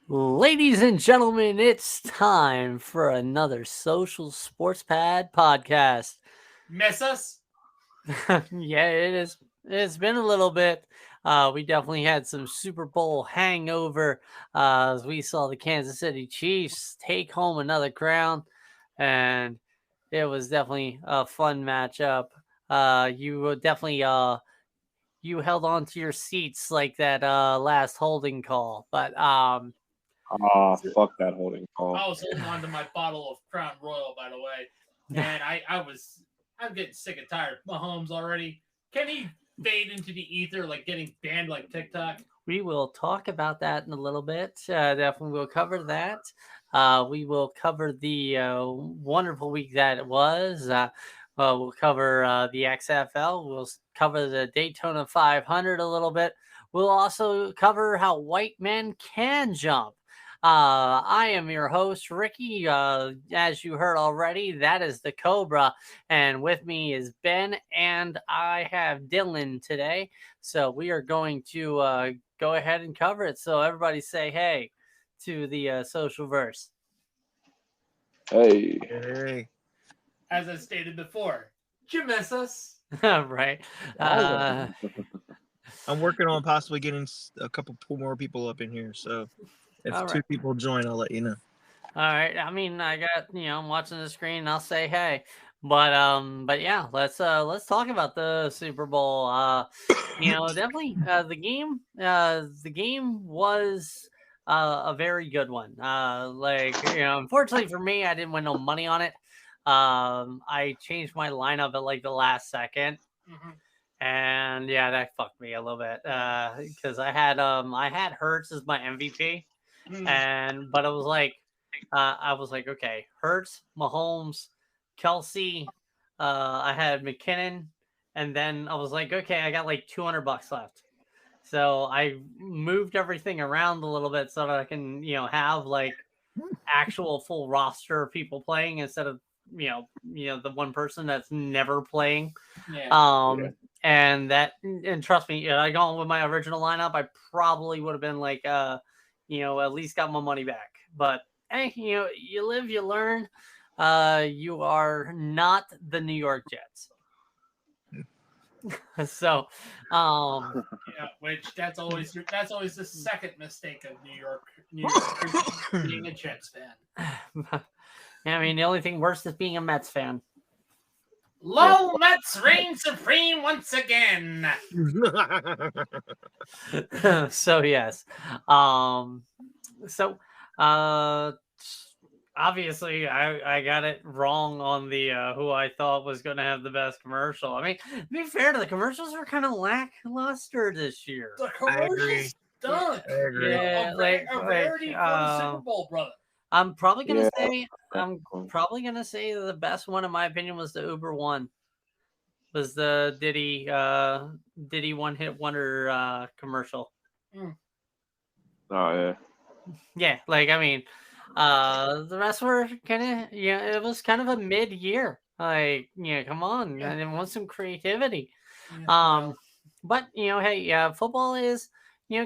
Ladies and gentlemen, it's time for another Social Sports Pad podcast. Miss us? Yeah, it is. It's been a little bit. We definitely had some Super Bowl hangover as we saw the Kansas City Chiefs take home another crown, and it was definitely a fun matchup. You were definitely you held on to your seats like that last holding call, but Fuck that holding call. I was holding on to my bottle of Crown Royal, by the way, and I'm getting sick and tired. Mahomes already. Can he fade into the ether like getting banned like TikTok? We will talk about that in a little bit. Definitely, we'll cover that. We will cover the wonderful week that it was. We'll cover the XFL. We'll cover the Daytona 500 a little bit. We'll also cover how white men can jump. I am your host, Ricky. As you heard already, that is the Cobra. And with me is Ben, and I have Dylan today. So we are going to go ahead and cover it. So everybody say hey to the social verse. Hey, Hey, As I stated before, did you miss us? Right. I'm working on possibly getting a couple more people up in here. So if All two right. people join, I'll let you know. All right. I mean, I got, I'm watching the screen. I'll say hey. But yeah, let's talk about the Super Bowl. Definitely the game was a very good one. Unfortunately for me, I didn't win no money on it. I changed my lineup at like the last second. Mm-hmm. And yeah, that fucked me a little bit because I had Hurts as my MVP, but I was like, okay, Hurts, Mahomes, Kelsey, I had McKinnon, and then I was like, okay, I got like $200 left. So I moved everything around a little bit so that I can, have like actual full roster of people playing instead of the one person that's never playing. Yeah. Um, and trust me, I gone with my original lineup, I probably would have been like, at least got my money back. But hey, you live, you learn. You are not the New York Jets. So, Yeah, which that's always the second mistake of New York being a Jets fan. I mean, the only thing worse is being a Mets fan. Low Mets reign supreme once again. So yes. So obviously I got it wrong on the who I thought was going to have the best commercial. I mean, to be fair, the commercials were kind of lackluster this year. The I agree. commercials stunk. I agree. Yeah, a rarity for the Super Bowl, brother. I'm probably gonna Yeah. say the best one in my opinion was the Uber one. Was the Diddy one hit wonder commercial. oh yeah. Yeah, I mean, the rest were kind of, it was kind of a mid year. Come on, Yeah. I didn't want some creativity. Yeah, But hey, football is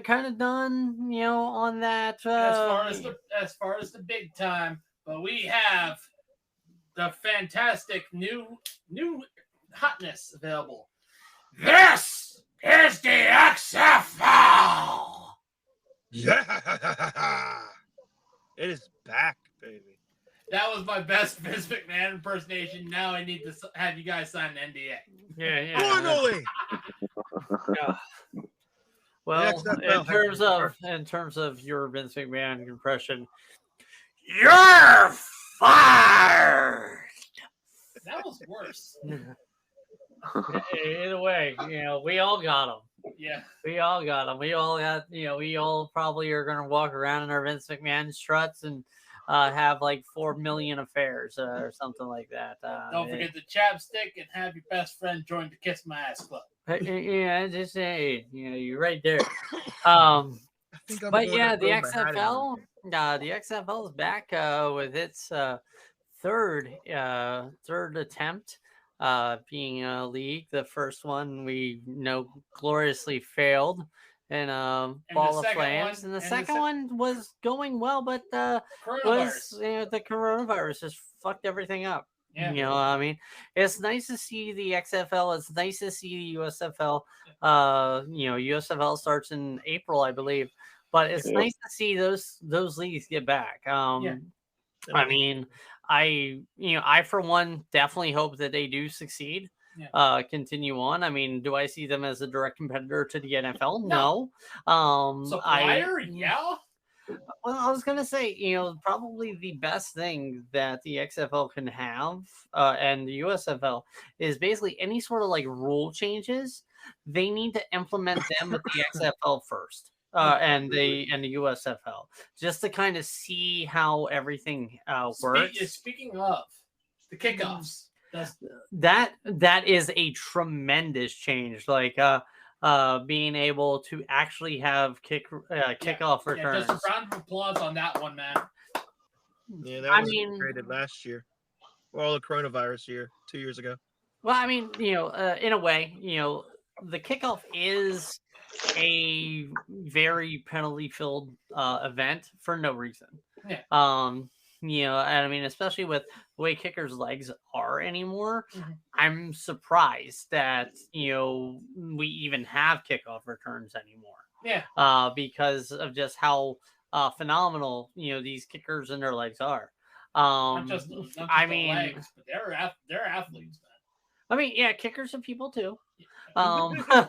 kind of done. On that. as far as the big time, but we have the fantastic new hotness available. This is the XFL. Yeah, it is back, baby. That was my best Vince McMahon impersonation. Now I need to have you guys sign an NDA. Yeah. Finally. Yeah. Well, XFL in terms of your Vince McMahon impression, you're fired. That was worse. Either way, we all got them. Yeah. We all got them. We all got, we all probably are going to walk around in our Vince McMahon struts and have like 4 million affairs or something like that. Don't forget the chapstick and have your best friend join the Kiss My Ass Club. Yeah, just say, you're right there. But yeah, the XFL is back with its third attempt being a league. The first one we gloriously failed, in the Ball of second Flames, one- and the and the second sec- one was going well, but was Coronavirus. the coronavirus just fucked everything up. Yeah. You know, I mean, it's nice to see the XFL. It's nice to see the USFL. USFL starts in April, I believe, but it's Yeah. nice to see those leagues get back. I mean, I for one definitely hope that they do succeed. Yeah. Continue on. I mean, do I see them as a direct competitor to the NFL? No. No. Supplier, yeah. Well, I was gonna say, probably the best thing that the XFL can have, and the USFL is basically any sort of like rule changes. They need to implement them with the XFL first, and the USFL, just to kind of see how everything works. Speaking of the kickoffs, That is a tremendous change. Like being able to actually have kickoff returns. Just a round of applause on that one, man. Yeah, that was created last year. Well, the coronavirus year, 2 years ago. Well, I mean, in a way, the kickoff is a very penalty-filled event for no reason. Yeah. And I mean, especially with the way kickers' legs are anymore, Mhm. I'm surprised that we even have kickoff returns anymore. Yeah. Because of just how phenomenal these kickers and their legs are. Not just the legs, but they're athletes, man. I mean, yeah, kickers are people too. About that.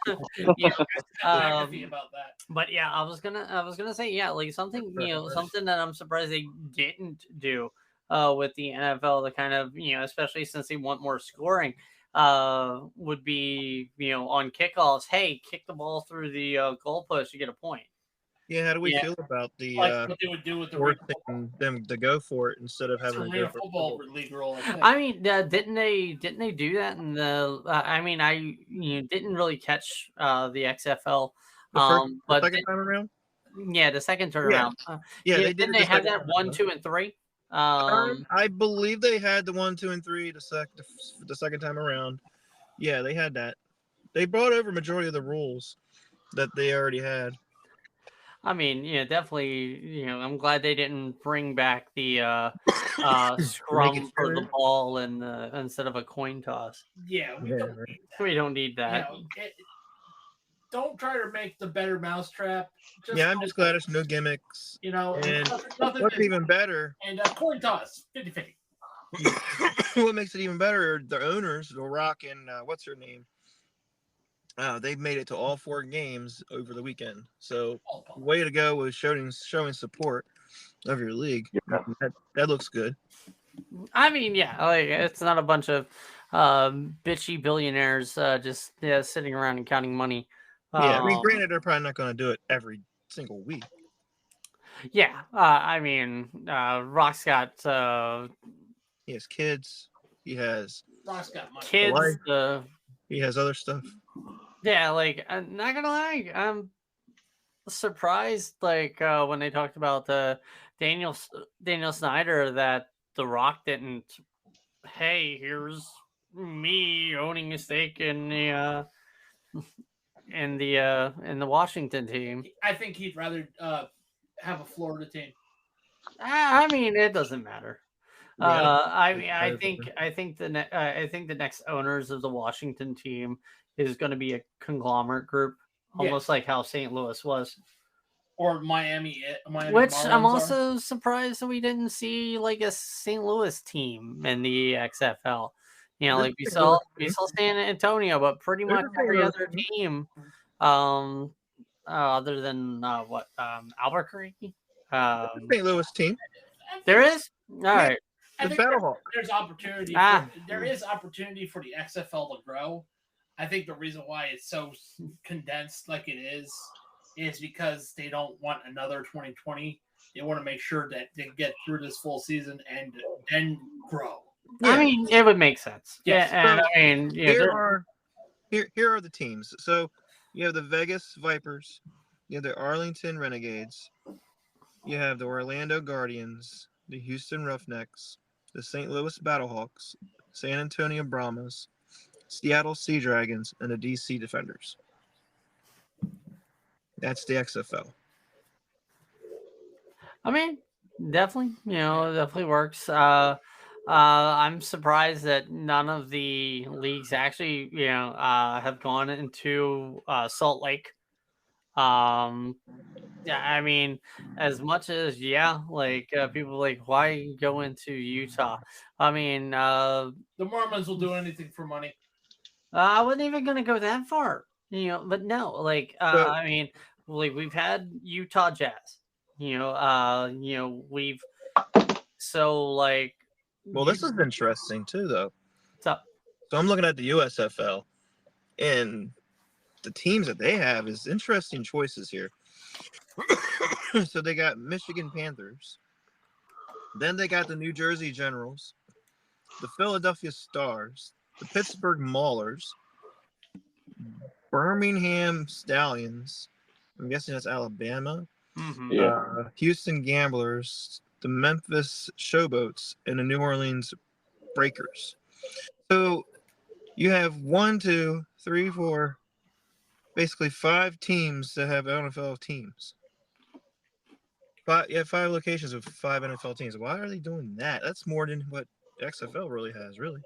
But yeah, I was gonna say, yeah, like something something that I'm surprised they didn't do with the NFL to kind of especially since they want more scoring would be on kickoffs. Hey, kick the ball through the goalpost, you get a point. Yeah, how do we feel about the what they would do with the forcing them to go for it instead of having a to go for football league rule? I mean, didn't they do that in the? I mean, I didn't really catch the XFL. The second time around. Yeah, the second turnaround. Yeah, they did. Didn't they have that 1, 2, and 3? I believe they had the 1, 2, and 3 the second time around. Yeah, they had that. They brought over majority of the rules that they already had. I mean, definitely. I'm glad they didn't bring back the scrum for the ball and instead of a coin toss. Yeah, we don't need that. Don't try to make the better mousetrap. I'm just glad it's no gimmicks. And what's even better? And a coin toss, 50-50. What makes it even better are the owners, The Rock and what's her name? They've made it to all 4 games over the weekend. So way to go with showing support of your league. Yeah. That looks good. I mean, yeah, like it's not a bunch of bitchy billionaires just sitting around and counting money. Yeah, I mean, granted, they're probably not going to do it every single week. Yeah, I mean, Rock's got he has kids. He has Rock's got money. Kids. He has other stuff. Yeah, like I'm not gonna lie, I'm surprised. Like when they talked about Daniel Snyder, that The Rock didn't. Hey, here's me owning a stake in the Washington team. I think he'd rather have a Florida team. I mean, it doesn't matter. Yeah, I think the next owners of the Washington team is going to be a conglomerate group, almost like how St. Louis was, or Miami. Which I'm also surprised that we didn't see like a St. Louis team in the XFL. Like we saw San Antonio, but pretty much every other team, other than Albuquerque. St. Louis team. There is? All right. I think there's opportunity. There is opportunity for the XFL to grow. I think the reason why it's so condensed like it is because they don't want another 2020. They want to make sure that they get through this full season and then grow. Yeah. I mean, it would make sense. Yes. Yeah, and I mean, here are the teams. So you have the Vegas Vipers, you have the Arlington Renegades, you have the Orlando Guardians, the Houston Roughnecks, the St. Louis Battlehawks, San Antonio Brahmas, Seattle Sea Dragons, and the DC Defenders. That's the XFL. I mean, definitely, definitely works. I'm surprised that none of the leagues actually, have gone into Salt Lake. Yeah, I mean, as much as like people like why go into Utah? I mean, The Mormons will do anything for money. I wasn't even gonna go that far, but no, like So- I mean, like we've had Utah Jazz, we've so like Well, this is interesting too, though. so So I'm looking at the USFL, and the teams that they have is interesting choices here. So they got Michigan Panthers. Then they got the New Jersey Generals, the Philadelphia Stars, the Pittsburgh Maulers, Birmingham Stallions. I'm guessing that's Alabama. mhm. Yeah. Houston Gamblers, the Memphis Showboats, and the New Orleans Breakers. So you have 1, 2, 3, 4, basically 5 teams that have NFL teams. 5 locations with 5 NFL teams. Why are they doing that? That's more than what XFL really has, really.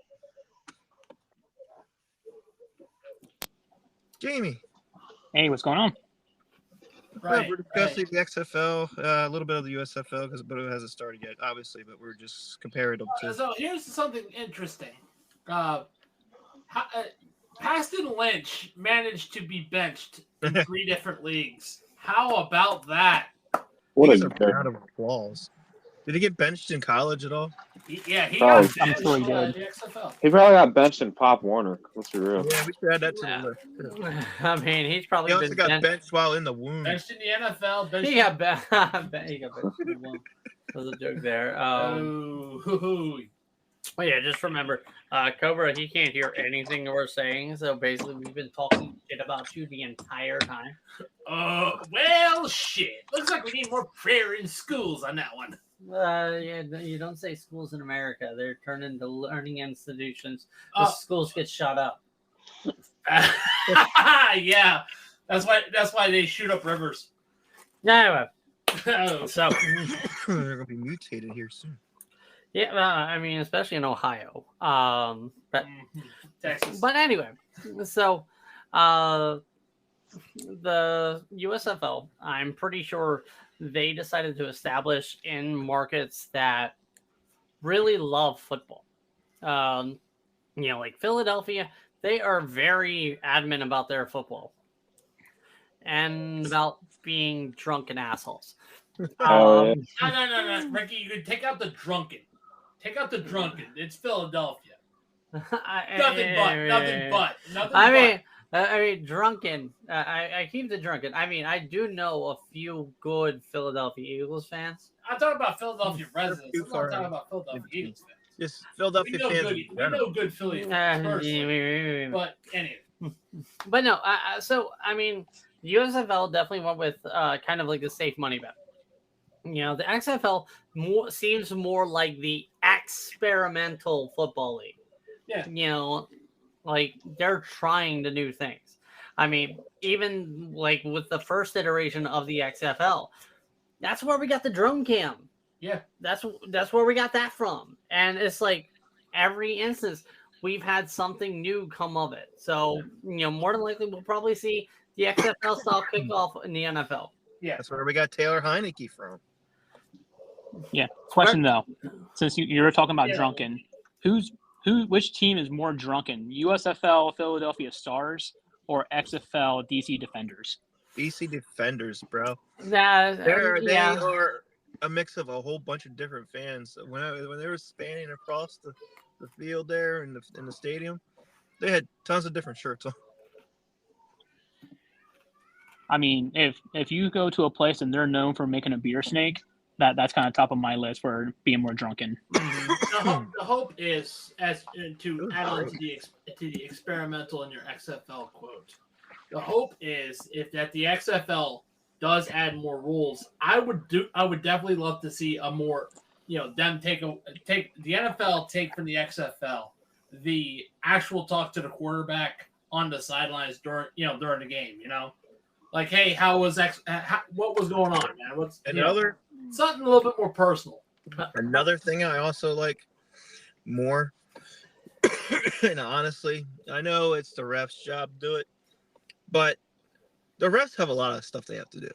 Jamie. Hey, what's going on? Right. We're discussing the XFL, a little bit of the USFL, but it hasn't started yet, obviously. But we're just comparing them to. So here's something interesting. Paxton Lynch managed to be benched in 3 different leagues. How about that? What He's a a round of applause. Did he get benched in college at all? He Oh, got I'm benched sure he in did. the XFL. He probably got benched in Pop Warner. Let's be real. Yeah, we should add that to Yeah. the list. too. I mean, he's He probably also been got benched while in the womb. Benched in the NFL. Benched He got benched. He got benched. Was a joke there. Well, yeah, just remember, Cobra, he can't hear anything we're saying. So basically, we've been talking shit about you the entire time. Well, shit. Looks like we need more prayer in schools on that one. Yeah, you don't say schools in America. They're turned into learning institutions. The Oh. schools get shot up. Yeah, that's why they shoot up rivers. Anyway, Oh, so They're gonna be mutated here soon. yeah, I mean, especially in Ohio. Texas. But anyway, so the USFL, I'm pretty sure they decided to establish in markets that really love football. Like Philadelphia, they are very adamant about their football and about being drunken assholes. Oh, No, Ricky, you could take out the drunken. Take out the drunken. It's Philadelphia. Nothing but. I mean, drunken. I keep the drunken. I mean, I do know a few good Philadelphia Eagles fans. I'm talking about Philadelphia residents. too I'm far not talking about Philadelphia Eagles fans. Just We Philadelphia know fans. good. in We general. know good Philly fans personally. But anyway, But no, so I mean, the USFL definitely went with kind of like a safe money bet. The XFL seems more like the experimental football league. Yeah. Like they're trying the new things. I mean, even like with the first iteration of the XFL, that's where we got the drone cam. Yeah. That's where we got that from. And it's like every instance we've had something new come of it. So, more than likely we'll probably see the XFL style kickoff in the NFL. Yeah. That's where we got Taylor Heineke from. Yeah. Question though, since you were talking about Yeah. drunken, which team is more drunken? USFL Philadelphia Stars or XFL DC Defenders? DC Defenders, bro. They Yeah. are a mix of a whole bunch of different fans. When they were spanning across the field there in the stadium, they had tons of different shirts on. I mean, if you go to a place and they're known for making a beer snake, that's kind of top of my list for being more drunken. The hope is to add on to the experimental in your XFL quote. The hope is that the XFL does add more rules. I would definitely love to see a more them take the NFL take from the XFL the actual talk to the quarterback on the sidelines during the game. Like, hey, how was what was going on, man? What's something a little bit more personal. Another thing I also like more, and honestly, I know it's the refs' job to do it, but the refs have a lot of stuff they have to do.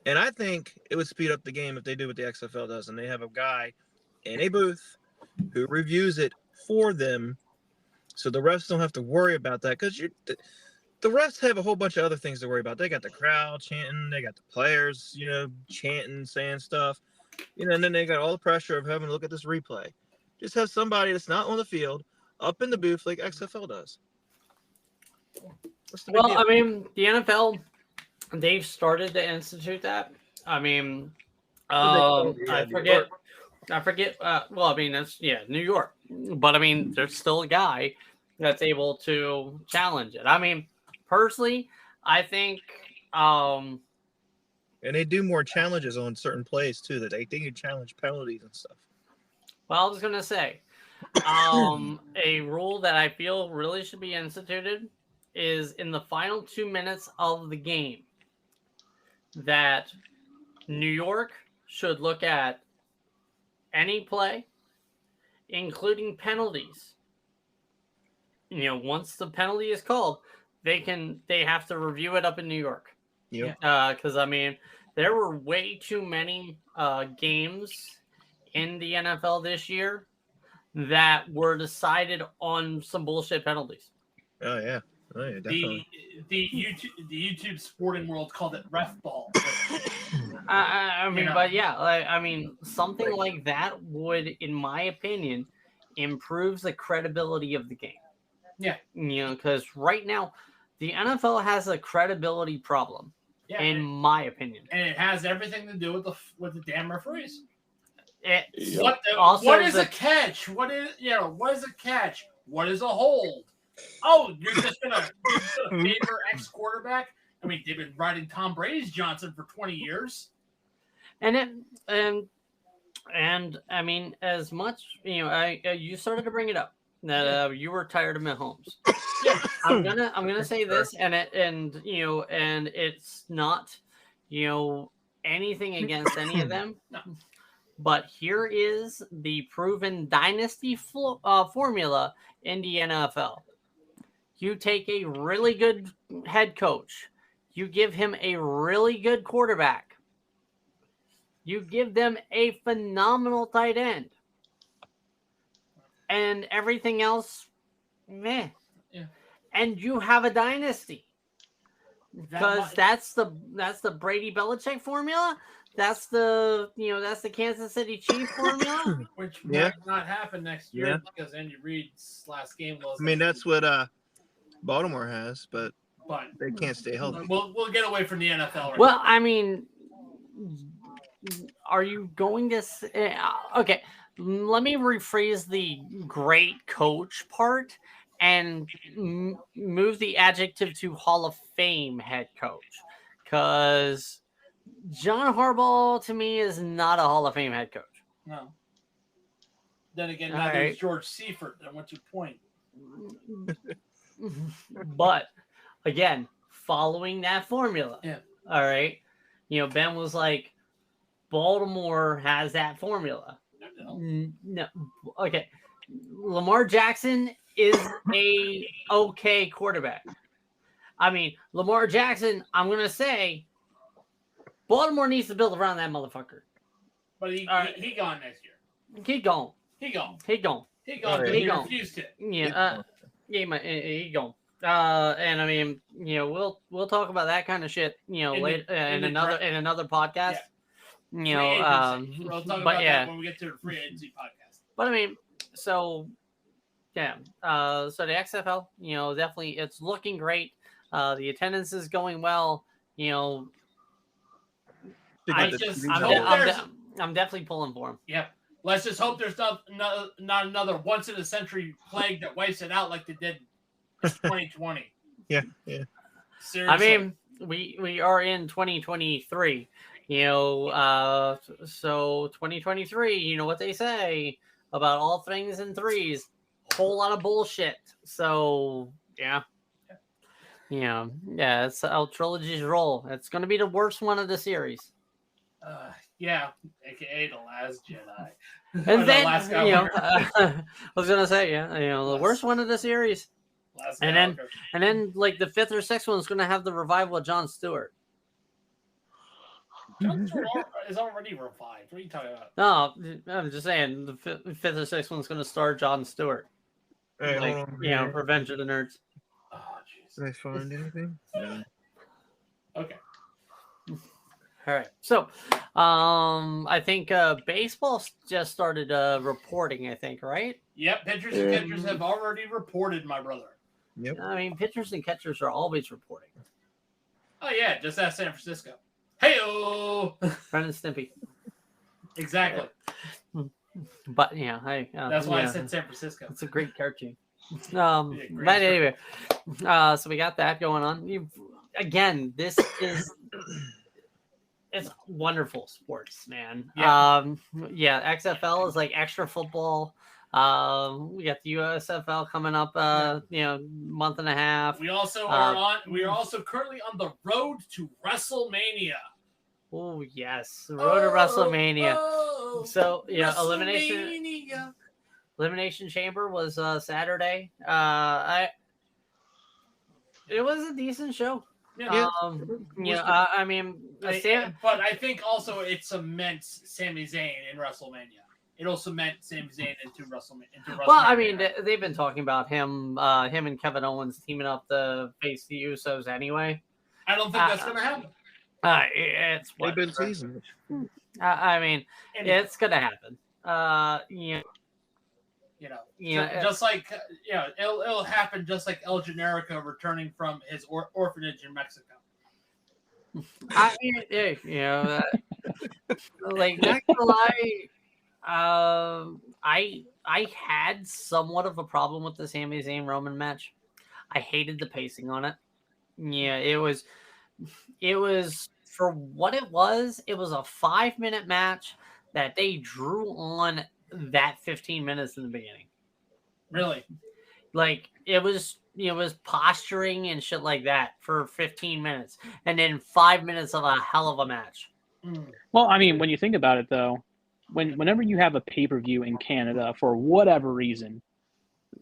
And I think it would speed up the game if they do what the XFL does, and they have a guy in a booth who reviews it for them, so the refs don't have to worry about that. Because the refs have a whole bunch of other things to worry about. They got the crowd chanting, they got the players, chanting, saying stuff, and then they got all the pressure of having to look at this replay. Just have somebody that's not on the field up in the booth like XFL does. What's the big deal? I mean, the NFL, they've started to institute that. I mean, I forget. Well, I mean, that's New York. But I mean, there's still a guy that's able to challenge it. I mean, personally, I think. And they do more challenges on certain plays too. That they can challenge penalties and stuff. Well, I was gonna say, a rule that I feel really should be instituted is in the final 2 minutes of the game that New York should look at any play, including penalties. Once the penalty is called, they have to review it up in New York. Yep. Because I mean, there were way too many games in the NFL this year that were decided on some bullshit penalties. Oh yeah. Oh, yeah, definitely. The YouTube sporting world called it ref ball. I mean, but yeah, I mean, something like that would, in my opinion, improve the credibility of the game. Yeah. Because right now, the NFL has a credibility problem, in my opinion. And it has everything to do with the damn referees. Also, what is a catch? What is a catch? What is a hold? Oh, you're just gonna favor ex quarterback? I mean, they've been riding Tom Brady's Johnson for 20 years. And I mean, as much you started to bring it up that you were tired of Mahomes. Yeah. I'm gonna say this, and it's not anything against any of them. No. But here is the proven dynasty formula in the NFL. You take a really good head coach. You give him a really good quarterback. You give them a phenomenal tight end. And everything else, meh. Yeah. And you have a dynasty. Because that's the Brady Belichick formula. That's the Kansas City Chiefs formula. Which might not happen next year because Andy Reid's last game was. I mean, that's what Baltimore has, but they can't stay healthy. We'll get away from the NFL. Well, I mean, are you going to say, okay, let me rephrase the great coach part and move the adjective to Hall of Fame head coach, because John Harbaugh to me is not a Hall of Fame head coach. No. Then again, there's George Seifert. Then what's your point? But again, following that formula. Yeah. All right. Ben was like, Baltimore has that formula. No. Okay. Lamar Jackson is a okay quarterback. I mean, Lamar Jackson, I'm going to say, Baltimore needs to build around that motherfucker. But he gone next year. He gone. He gone. He gone. He gone. He refused it. Yeah. He gone. And I mean, we'll talk about that kind of shit, later in another podcast. Yeah. We'll talk about that when we get to the free agency podcast. But I mean, so yeah. So the XFL, definitely it's looking great. The attendance is going well. I'm definitely pulling for him. Yeah. Let's just hope there's not another once in a century plague that wipes it out like they did in 2020. Yeah. Seriously. I mean, we are in 2023. So 2023, you know what they say about all things in threes, whole lot of bullshit. So yeah. Yeah, it's how trilogies roll. It's going to be the worst one of the series. Yeah, aka the Last Jedi. And Or the then, Last I was going to say, the worst Last- one of the series. Last And then, Skywalker. and then, like the fifth or sixth one is going to have the revival of Jon Stewart. Jon Stewart is already revived. What are you talking about? No, I'm just saying the fifth or sixth one's going to star Jon Stewart. Hey, Like, hold on here. Revenge of the Nerds. Oh, jeez. Did I find anything? No. Okay. All right. So, I think baseball just started reporting. I think, right? Yep, pitchers and catchers have already reported, my brother. Yep. I mean, pitchers and catchers are always reporting. Oh yeah, just ask San Francisco. Hey-o! Ren and Stimpy. Exactly. But That's why I said San Francisco. it's a great cartoon. great But anyway, so we got that going on. Again, this is it's wonderful sports, man. Yeah. XFL is like extra football. We got the USFL coming up. Month and a half. We also are on. We are also currently on the road to WrestleMania. Oh yes, the road to WrestleMania. So WrestleMania. Elimination Chamber was Saturday. It was a decent show. Yeah. I mean, but I think also it cements Sami Zayn in WrestleMania. It'll cement Sami Zayn into WrestleMania. Well, I mean, they've been talking about him and Kevin Owens teaming up to face the Usos anyway. I don't think that's going to happen. It's They've been teasing. I mean, it's gonna happen. Just like it'll happen. Just like El Generico returning from his orphanage in Mexico. I mean, like not gonna lie, I had somewhat of a problem with the Sami Zayn Roman match. I hated the pacing on it. Yeah, it was for what it was. It was a 5-minute match that they drew on that 15 minutes in the beginning. Really? Like it was posturing and shit like that for 15 minutes, and then 5 minutes of a hell of a match. Well, I mean, when you think about it, though, whenever you have a pay-per-view in Canada for whatever reason,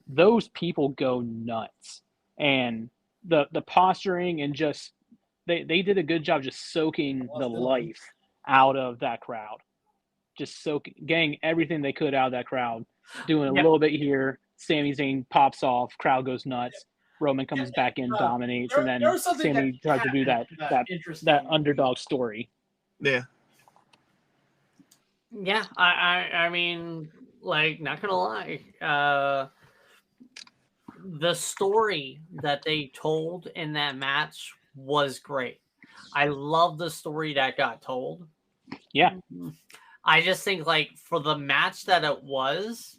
those people go nuts, and the posturing and just they did a good job just soaking the life out of that crowd, just getting everything they could out of that crowd, doing a little bit here. Sami Zayn pops off, crowd goes nuts. Roman comes back in, dominates, and then Sami tries to do that underdog story. Yeah. Yeah, I mean, like, not gonna lie, the story that they told in that match was great. I love the story that got told. Yeah. I just think, like, for the match that it was,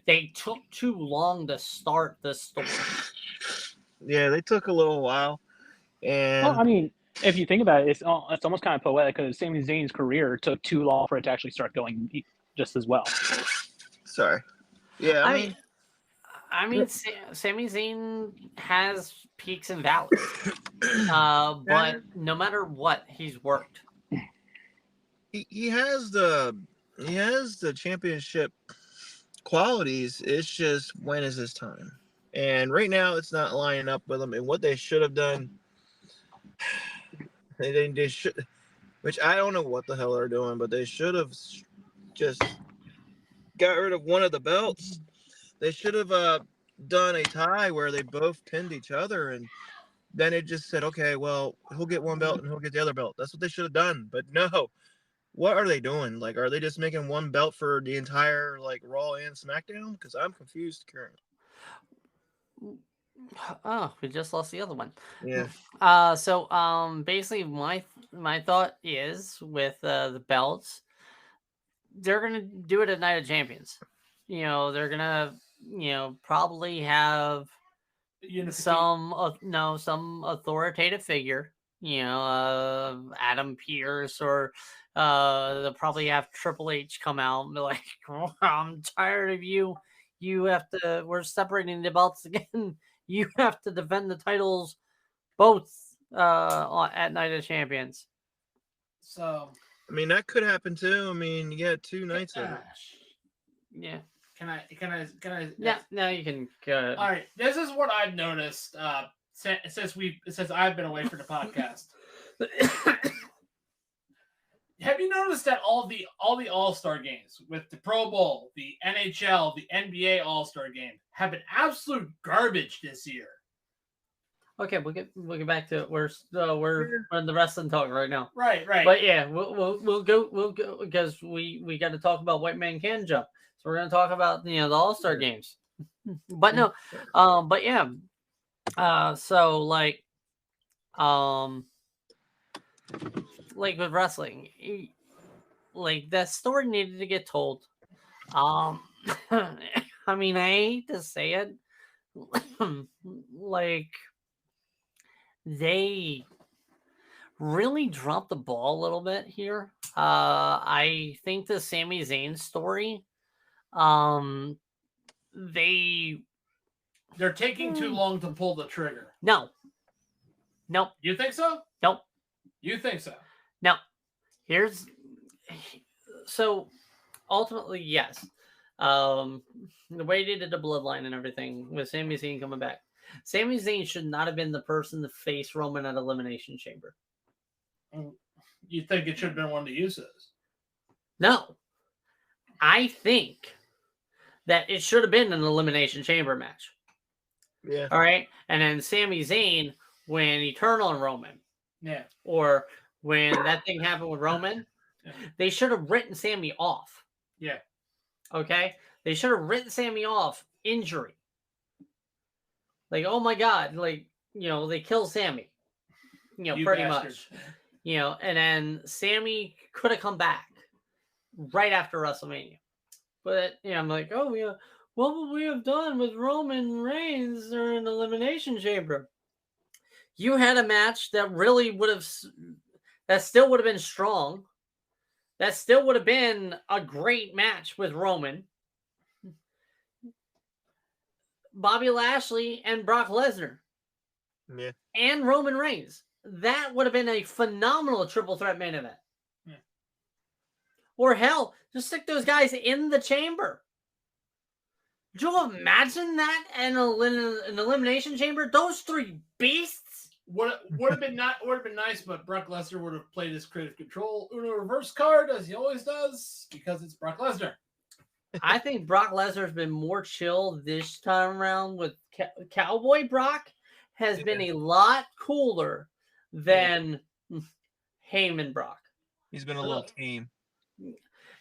they took too long to start the story. Yeah, they took a little while. And well, I mean, if you think about it, it's almost kind of poetic because Sami Zayn's career took too long for it to actually start going just as well. Sorry. Yeah, I mean, Sami Zayn has peaks and valleys, but no matter what, he's worked. He has the championship qualities. It's just when is his time? And right now, it's not lining up with him. And what they should have done, they should, which I don't know what the hell they're doing, but they should have just got rid of one of the belts. They should have done a tie where they both pinned each other, and then it just said, okay, well, he'll get one belt and he'll get the other belt. That's what they should have done. But no, what are they doing? Like, are they just making one belt for the entire like Raw and SmackDown? Because I'm confused currently. Oh, we just lost the other one. Yeah. So basically, my thought is with the belts, they're gonna do it at Night of Champions. They're gonna probably have some authoritative figure. Adam Pearce, or they'll probably have Triple H come out and be like, oh, "I'm tired of you. We're separating the belts again. You have to defend the titles both at Night of Champions. So, I mean, that could happen too. I mean, you got 2 nights of it. gosh. Yeah. Can I? Yeah. Now you can go. All right. This is what I've noticed since I've been away from the podcast. Have you noticed that all the All-Star games with the Pro Bowl, the NHL, the NBA All-Star game have been absolute garbage this year? Okay, we'll get back to it. We're in the wrestling talk right now. Right. But yeah, we'll go because we got to talk about White Man Can Jump. So we're gonna talk about the All-Star games. But no, but yeah. So like with wrestling, like that story needed to get told. I mean, I hate to say it, like they really dropped the ball a little bit here. I think the Sami Zayn story, they're taking too long to pull the trigger. Nope. You think so? Nope. You think so? Now, so ultimately, yes. The way they did the bloodline and everything with Sami Zayn coming back. Sami Zayn should not have been the person to face Roman at Elimination Chamber. You think it should have been one of the uses? No. I think that it should have been an Elimination Chamber match. Yeah. All right. And then Sami Zayn, when he turned on Roman. Yeah. Or when that thing happened with Roman, they should have written Sami off. Yeah. Okay? They should have written Sami off injury. Like, oh my God, like, they kill Sami. You pretty bastard. much. And then Sami could have come back right after WrestleMania. But, I'm like, oh, yeah, what would we have done with Roman Reigns during the Elimination Chamber? You had a match that really that still would have been strong. That still would have been a great match with Roman, Bobby Lashley, and Brock Lesnar. Yeah. And Roman Reigns. That would have been a phenomenal triple threat main event. Yeah. Or hell, just stick those guys in the chamber. Could you imagine that in an elimination chamber? Those three beasts. Would have been nice, but Brock Lesnar would have played his creative control Uno reverse card as he always does because it's Brock Lesnar. I think Brock Lesnar's been more chill this time around with Cowboy Brock has been a lot cooler than Heyman Brock. He's been a little tame.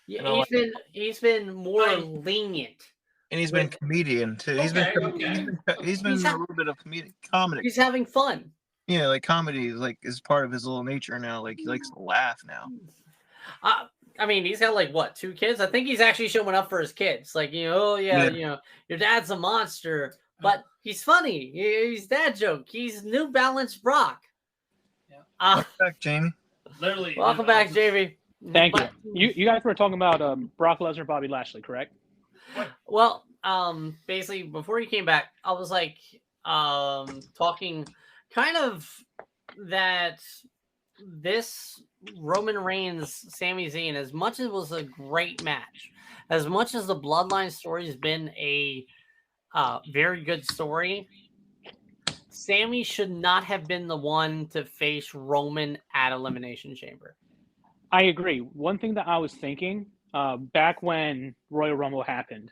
Yeah, he's been more lenient. And he's been comedian too. He's been a little bit of comedy. He's having fun. Yeah, like comedy is part of his little nature now. Like he likes to laugh now. I mean, he's got like what, 2 kids? I think he's actually showing up for his kids. Like, your dad's a monster, but he's funny. He's dad joke. He's New Balance Brock. Yeah. Welcome back, Jamie. Literally. Welcome back, Jamie. Thank you. You guys were talking about Brock Lesnar, Bobby Lashley, correct? Well, basically, before you came back, I was like, talking kind of that this Roman Reigns, Sami Zayn, as much as it was a great match, as much as the Bloodline story has been a very good story, Sami should not have been the one to face Roman at Elimination Chamber. I agree. One thing that I was thinking back when Royal Rumble happened,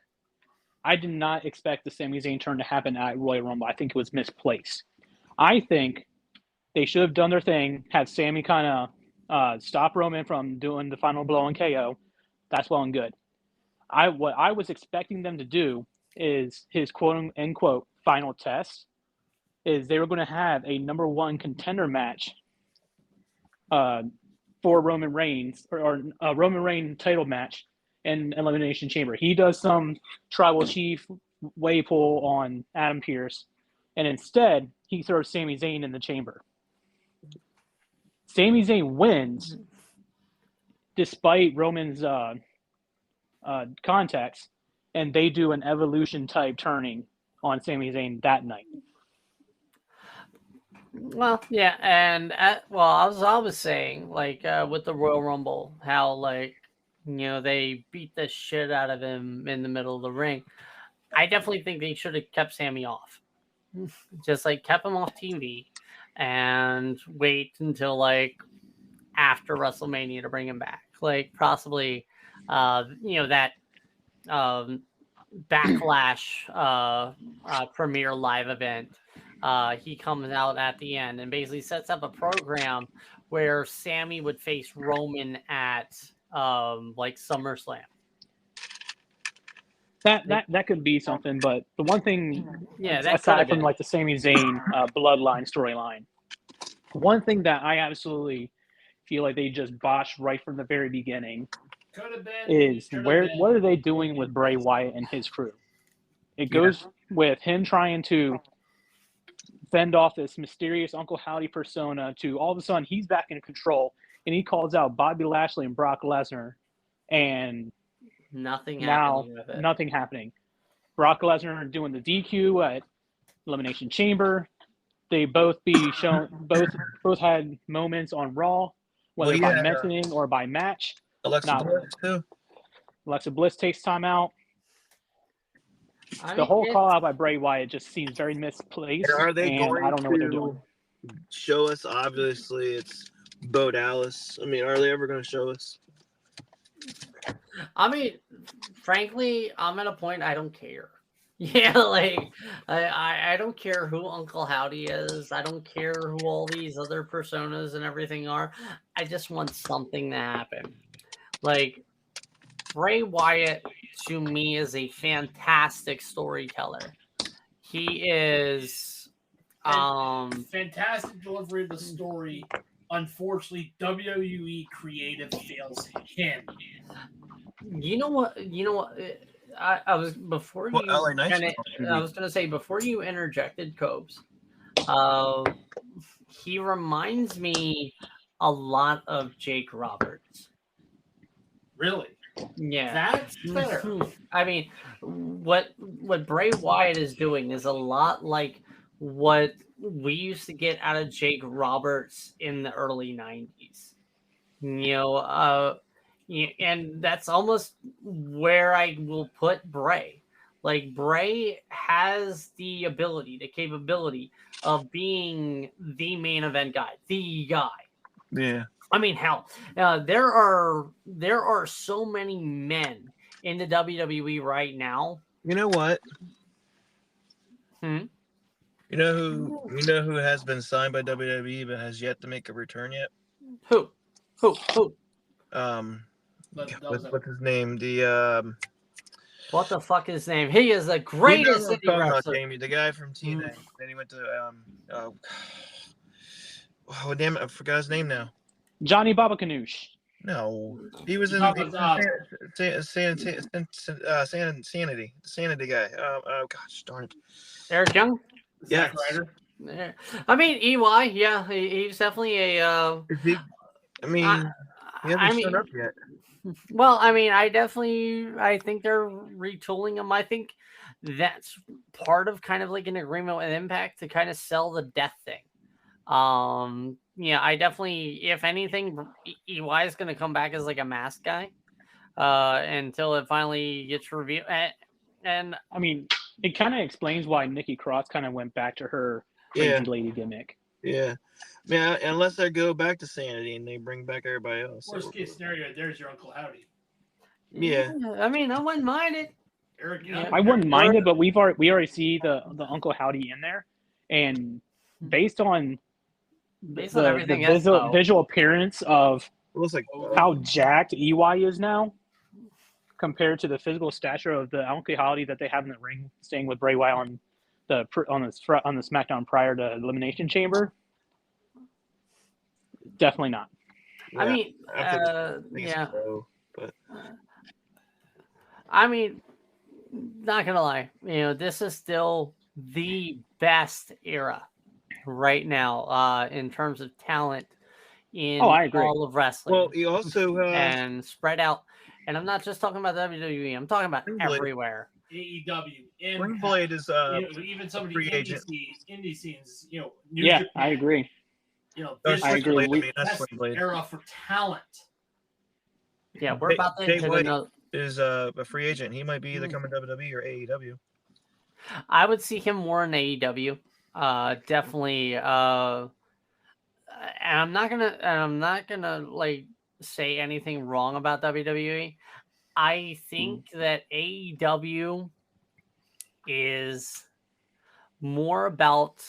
I did not expect the Sami Zayn turn to happen at Royal Rumble. I think it was misplaced. I think they should have done their thing, had Sami kind of stop Roman from doing the final blow on KO. That's well and good. What I was expecting them to do is his quote unquote final test is they were going to have a number 1 contender match for Roman Reigns or a Roman Reigns title match in Elimination Chamber. He does some tribal chief way pull on Adam Pearce, and instead he throws Sami Zayn in the chamber. Sami Zayn wins despite Roman's contacts, and they do an evolution type turning on Sami Zayn that night. Well, yeah, and I was saying like with the Royal Rumble, how like they beat the shit out of him in the middle of the ring. I definitely think they should have kept Sammy off, just like kept him off TV, and wait until like after WrestleMania to bring him back, like possibly, that um, Backlash premiere live event. He comes out at the end and basically sets up a program where Sammy would face Roman at like SummerSlam. That could be something, but the one thing, Yeah, that aside from like the Sami Zayn bloodline storyline, one thing that I absolutely feel like they just botched right from the very beginning is what are they doing with Bray Wyatt and his crew? It goes with him trying to fend off this mysterious Uncle Howdy persona to all of a sudden he's back in control and he calls out Bobby Lashley and Brock Lesnar, and nothing happening. Brock Lesnar doing the DQ at Elimination Chamber. They both both had moments on Raw, whether by mentioning or by match. Alexa Bliss too. Alexa Bliss takes time out. The whole call out by Bray Wyatt just seems very misplaced. And are they going I don't know what they're doing. Show us? Obviously, it's Bo Dallas. I mean, are they ever going to show us? I mean, frankly, I'm at a point I don't care. Yeah, like I don't care who Uncle Howdy is. I don't care who all these other personas and everything are. I just want something to happen. Like Bray Wyatt to me is a fantastic storyteller. He is fantastic delivery of the story. Unfortunately, WWE creative fails him. You know what? I was before you. I was gonna say before you interjected, Cobes. He reminds me a lot of Jake Roberts. Really? Yeah, that's fair. I mean, what Bray Wyatt is doing is a lot like what we used to get out of Jake Roberts in the early 90s. And that's almost where I will put Bray. Like Bray has the capability of being the main event guy, the guy. Yeah. I mean, hell, there are so many men in the WWE right now. You know what? You know who has been signed by WWE but has yet to make a return yet? Who? What's his name? What the fuck is his name? He is the greatest indie wrestler. Jamie, the guy from TNA. Then he went to oh damn it, I forgot his name now. Johnny Baba Ganoush. No, he was in Sanity, the Sanity guy. Oh gosh, darn it. Eric Young. Yeah. I mean, EY. Yeah, he's definitely a. He hasn't shown up yet. Well, I mean, I think they're retooling him. I think that's part of kind of like an agreement with Impact to kind of sell the death thing. I definitely, if anything, EY is going to come back as like a mask guy until it finally gets revealed. And I mean, it kind of explains why Nikki Cross kind of went back to her crazy lady gimmick. Yeah. Yeah, unless they go back to Sanity and they bring back everybody else. Worst case scenario, there's your Uncle Howdy. Yeah. I mean, I wouldn't mind it. I wouldn't mind it, but we already see the Uncle Howdy in there, and based on everything, the visual appearance of like how jacked EY is now, compared to the physical stature of the Uncle Howdy that they have in the ring, staying with Bray Wyatt on the SmackDown prior to Elimination Chamber. Definitely not. Yeah, I mean, I mean, not gonna lie, this is still the best era right now in terms of talent in all of wrestling. Well, you also and spread out, and I'm not just talking about WWE. I'm talking about everywhere. AEW, Spring Impact, Blade is even some of the free agent. indie scenes, New Yeah, Japan, I agree. This I is agree. the That's best Spring Blade. era for talent. Yeah, we're about to Jay hit White another. is a free agent. He might be either coming WWE or AEW. I would see him more in AEW. Definitely. And I'm not gonna like say anything wrong about WWE. I think that AEW is more about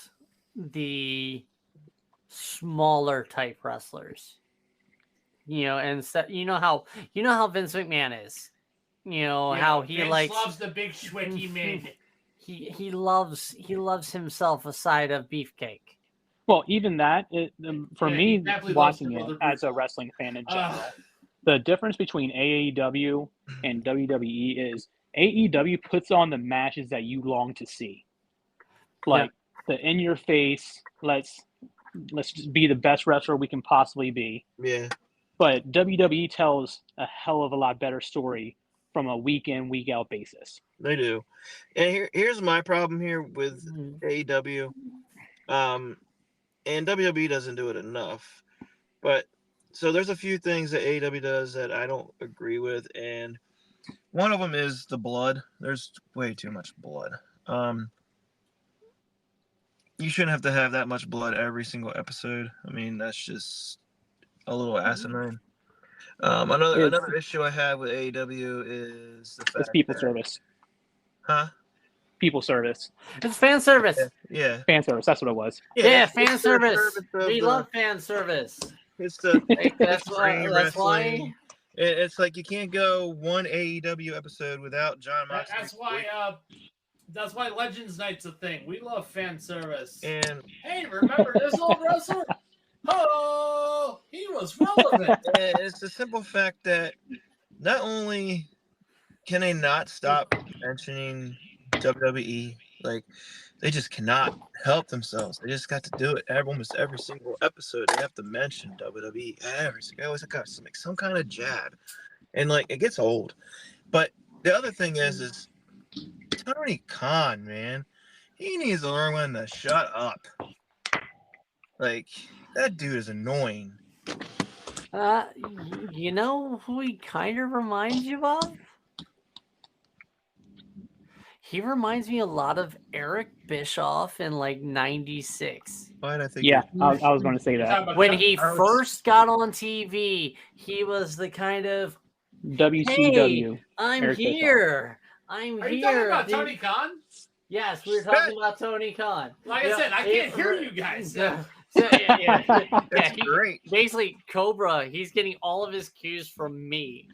the smaller type wrestlers. And so, you know how Vince McMahon is. How he Vince likes loves the big schwicky mid. he loves himself a side of beefcake. Well, even that, for Yeah, me, he definitely watching loves it the as a brother wrestling fan in general, Ugh. the difference between AEW and WWE is AEW puts on the matches that you long to see, like the in your face. Let's just be the best wrestler we can possibly be. Yeah. But WWE tells a hell of a lot better story from a week in, week out basis. They do. And here's my problem here with AEW. And WWE doesn't do it enough. But so there's a few things that AEW does that I don't agree with, and one of them is the blood. There's way too much blood. You shouldn't have to have that much blood every single episode. I mean, that's just a little asinine. Another issue I have with AEW is the fact It's people that, service. Huh? People service. It's fan service. Yeah. Fan service. That's what it was. Yeah, it's fan the service. of We the- love fan service. It's the Like, that's it's why. free That's why. wrestling. It's like you can't go one AEW episode without John Moxley. That's why Legends Night's a thing. We love fan service. And Hey, remember this old wrestler? Oh, he was relevant. it's the simple fact that not only can they not stop mentioning WWE, like they just cannot help themselves. They just got to do it almost every single episode. They have to mention WWE every single. They always got to make some kind of jab, and like it gets old. But the other thing is Tony Khan, man, he needs to learn when to shut up. Like that dude is annoying. You know who he kind of reminds you of? He reminds me a lot of Eric Bischoff in like '96. Why did I think? Yeah, I was going to say that. When he first got on TV, he was the kind of WCW. Hey, I'm Eric here. I'm Are you here. talking about Tony Khan? Yes, we were talking about Tony Khan. Like I said, I can't hear you guys. That's great. Basically, Cobra, he's getting all of his cues from me.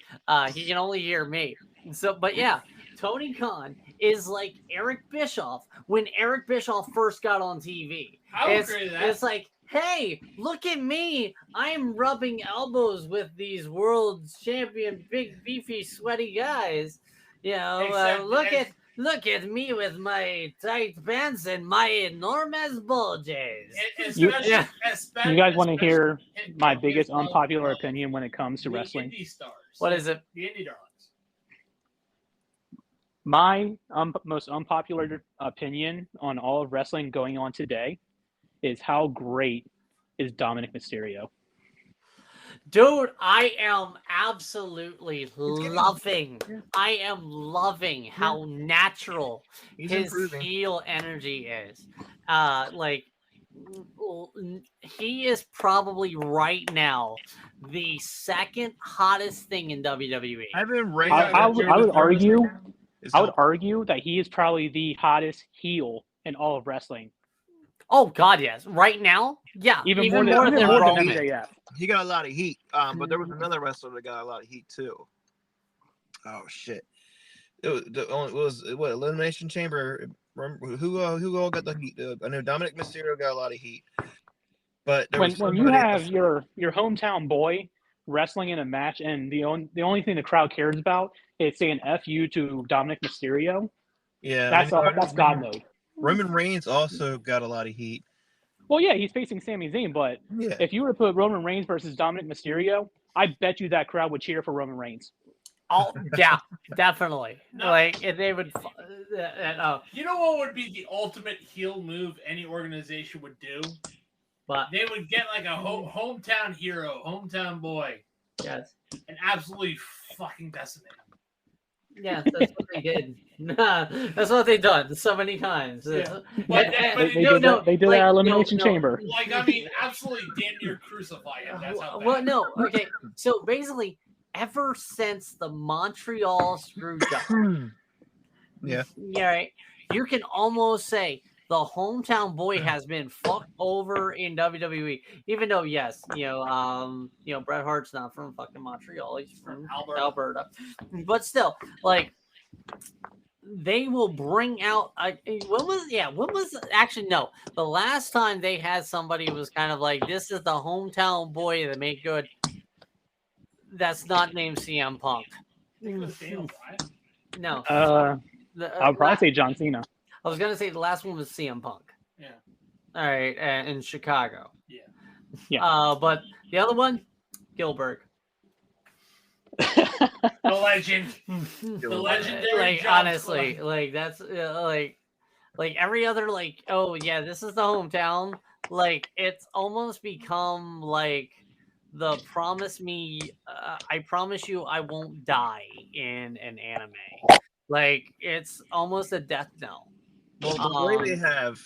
He can only hear me. So, but yeah, Tony Khan is like Eric Bischoff when Eric Bischoff first got on TV. I would agree with that. It's like, hey, look at me. I'm rubbing elbows with these world champion, big, beefy, sweaty guys. Look at me with my tight pants and my enormous bulges. You guys want to hear my biggest unpopular opinion when it comes to wrestling? Indie stars. What is it? The indie darlings. My most unpopular opinion on all of wrestling going on today is how great is Dominic Mysterio. Dude, I am absolutely loving. I am loving how natural his heel energy is. He is probably right now the second hottest thing in WWE. I've been raised. I would argue that he is probably the hottest heel in all of wrestling. Oh God, yes. Right now, yeah, even more than Roman. MJF. He got a lot of heat. But there was another wrestler that got a lot of heat too. Oh shit! It was Elimination Chamber. Remember, who all got the heat? I know Dominic Mysterio got a lot of heat. But when you have your hometown boy wrestling in a match, and the only thing the crowd cares about is saying "F you" to Dominic Mysterio. Yeah, that's God mode. Roman Reigns also got a lot of heat. Well, yeah, he's facing Sami Zayn, but if you were to put Roman Reigns versus Dominic Mysterio, I bet you that crowd would cheer for Roman Reigns. Oh yeah, definitely. No. Like if they would. You know what would be the ultimate heel move any organization would do? But They would get like a hometown hero, hometown boy, yes, and absolutely fucking decimate him. yes, that's what they did. That's what they've done so many times. Yeah. And- But They did that elimination chamber. Like, I mean, absolutely damn near crucify him. That's how bad. Well, no, okay. So basically, ever since the Montreal Screwjob, Yeah. yeah, right, you can almost say the hometown boy has been fucked over in WWE. Even though, yes, Bret Hart's not from fucking Montreal; he's from Alberta. But still, like, they will bring out. When was actually no? The last time they had somebody was kind of like, this is the hometown boy that made good. That's not named CM Punk. I think it was Daniel Bryan. No. I'll probably say John Cena. I was gonna say the last one was CM Punk. Yeah. All right, in Chicago. Yeah. But the other one, Gilbert. The legend. The legendary Like John honestly, Cena. like that's like every other like, oh yeah, this is the hometown. Like it's almost become like the I promise you I won't die in an anime. Like it's almost a death knell. Well, the way they have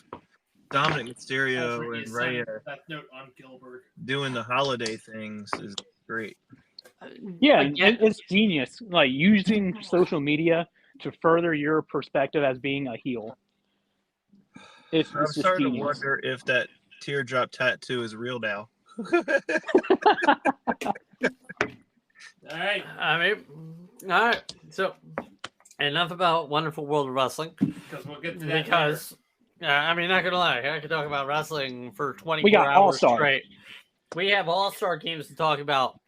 Dominic Mysterio Alfred, and you Rhea sent that note on Gilbert. doing the holiday things is great. Yeah, Again, it's genius. Like using social media to further your perspective as being a heel. It's I'm just starting to genius. wonder if that teardrop tattoo is real now. All right. I mean, all right. So enough about Wonderful World of Wrestling Because we'll get to that. because I mean, not gonna lie, I could talk about wrestling for 24 We got hours All-Star. straight. We have All-Star games to talk about.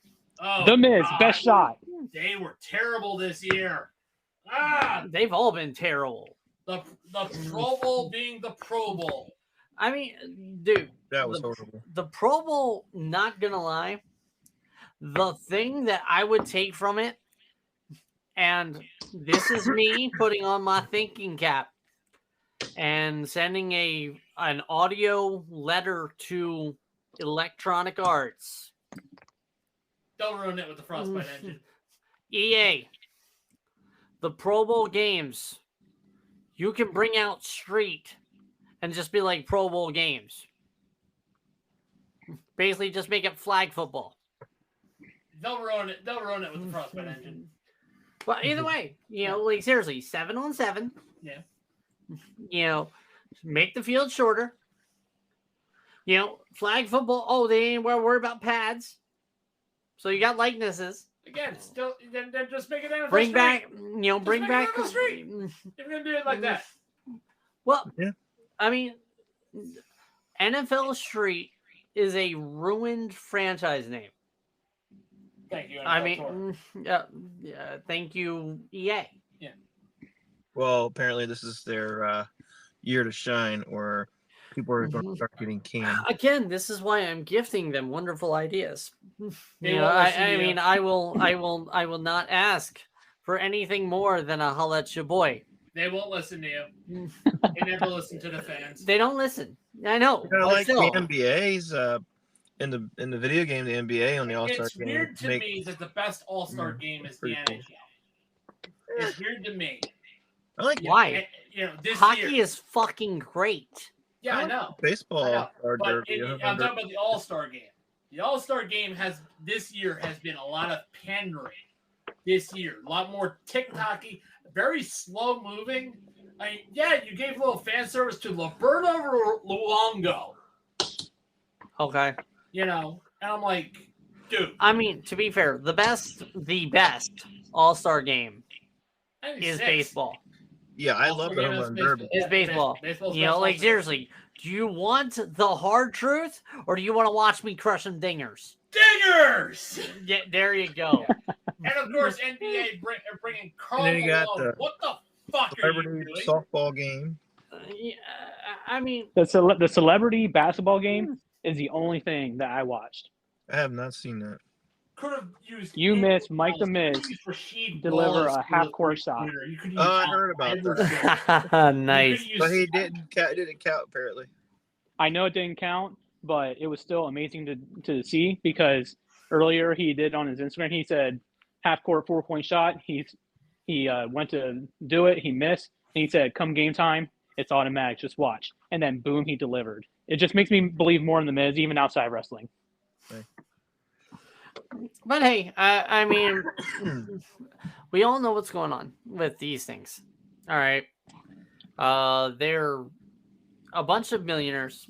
later. Oh, The Miz, God. best shot. They were terrible this year. They've all been terrible. The Pro Bowl being the Pro Bowl. I mean, dude, That was horrible. the Pro Bowl, not gonna lie, the thing that I would take from it, and this is me putting on my thinking cap and sending an audio letter to Electronic Arts. Don't ruin it with the Frostbite engine. EA, the Pro Bowl games, you can bring out Street and just be like Pro Bowl games. Basically, just make it flag football. They'll ruin it. They'll ruin it with the Frostbite engine. Well, either way, like seriously, 7-on-7. Yeah. Make the field shorter. Flag football. Oh, they ain't worried about pads. So you got likenesses. Again, still then just make it NFL Bring Street. back, bring make back. it NFL Street. If you're gonna do it like that. Well, Yeah. I mean, NFL Street is a ruined franchise name. Thank you. I NFL Tour. mean, yeah, thank you, EA. Well, apparently this is their year to shine, or people are going to start getting canned. Again, this is why I'm gifting them wonderful ideas. They won't listen to I you. mean, I will not ask for anything more than a holla at your boy. They won't listen to you. They never listen to the fans. They don't listen. I know. Kind of but like still. the NBA's in the video game, the NBA on the All Star It's game. weird to me that the best All-Star game is the pretty cool. NHL. It's weird to me. I like Why? This Hockey year. is fucking great. Yeah, I know. baseball. I know, Or But derby, I'm talking about the All-Star game. The All-Star game this year has been a lot of pandering. This year, a lot more TikTok-y, very slow moving. I mean, yeah, you gave a little fan service to Roberto Luongo, Okay. and I'm like, dude, I mean, to be fair, the best All-Star game I think is six. baseball. Yeah, I All-Star love the game home is run baseball. derby. Is Yeah, baseball. baseball's Like All-Star. seriously, do you want the hard truth or do you want to watch me crush some dingers? Dingers! Yeah, there you go. And of course, NBA bringing Carl And then you got Malone. the What the fuck are you Celebrity doing? softball game. Yeah, I mean, The celebrity basketball game is the only thing that I watched. I have not seen that. could have used. You anyone missed Mike else. the You could have Miz used Rasheed deliver Wallace a for the half-court shot. three-pointer. You could use I Allen heard about Iverson. Nice. You could But use- he didn't count apparently. I know it didn't count, but it was still amazing to see because earlier he did on his Instagram. He said half-court 4-point shot. He went to do it. He missed. And he said, "Come game time, it's automatic. Just watch." And then boom, he delivered. It just makes me believe more in the Miz, even outside wrestling. But hey, I mean, we all know what's going on with these things. All right. They're a bunch of millionaires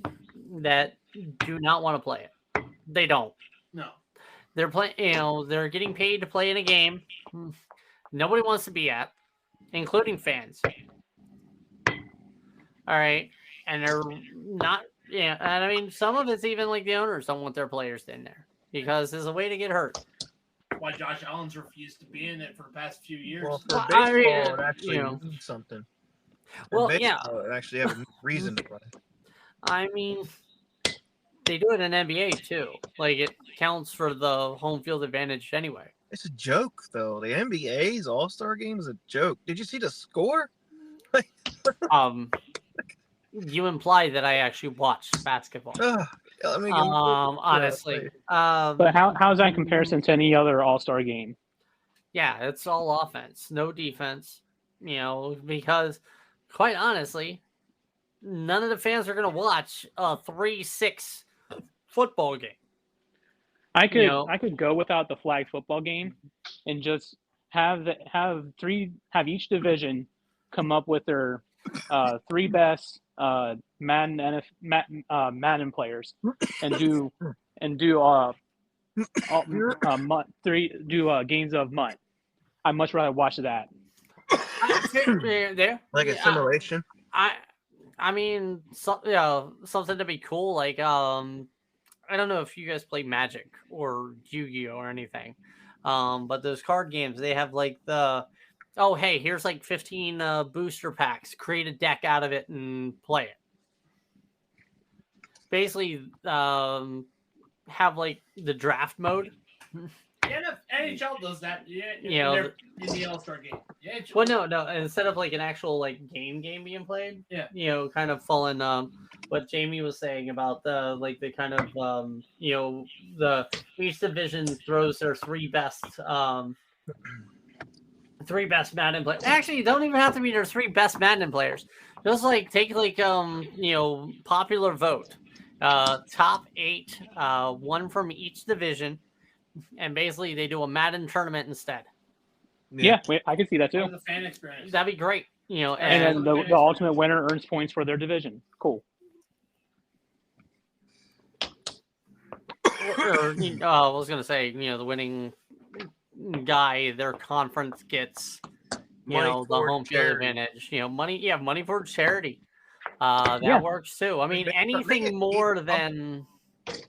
that do not want to play it. They don't. No. They're playing, they're getting paid to play in a game nobody wants to be at, including fans. All right. And they're not, and I mean, some of it's even like the owners don't want their players in there because there's a way to get hurt. Why Josh Allen's refused to be in it for the past few years. Well, for Well, I baseball, mean, it actually you know. means something. For Well, baseball, it actually have a reason to play. I mean, they do it in NBA too. Like it counts for the home field advantage anyway. It's a joke, though. The NBA's All-Star Game is a joke. Did you see the score? You imply that I actually watch basketball. I mean, Honestly. But how's that in comparison to any other All-Star game? Yeah, it's all offense, no defense. Because quite honestly, none of the fans are going to watch a 3-6 football game. I could go without the flag football game and just have each division come up with their 3 best Madden players and do games of MUT. I'd much rather watch that. There, like a simulation. I mean, something to be cool. Like, I don't know if you guys play Magic or Yu-Gi-Oh or anything, but those card games, they have like hey, here's like 15 booster packs. Create a deck out of it and play it. Basically, have like the draft mode. NHL does that. In the All-Star game. Yeah, Well, no. Instead of like an actual like game being played, yeah. Kind of following what Jamie was saying about the kind of the each division throws their 3 best Madden players. Actually, you don't even have to be their 3 best Madden players. Just like take like popular vote, top 8, 1 from each division. And basically, they do a Madden tournament instead. Yeah, I can see that too. The fan experience. That'd be great. And then the ultimate winner earns points for their division. Cool. I was gonna say, the winning guy, their conference gets, the home field advantage. Money for charity. That works too. I mean, anything more than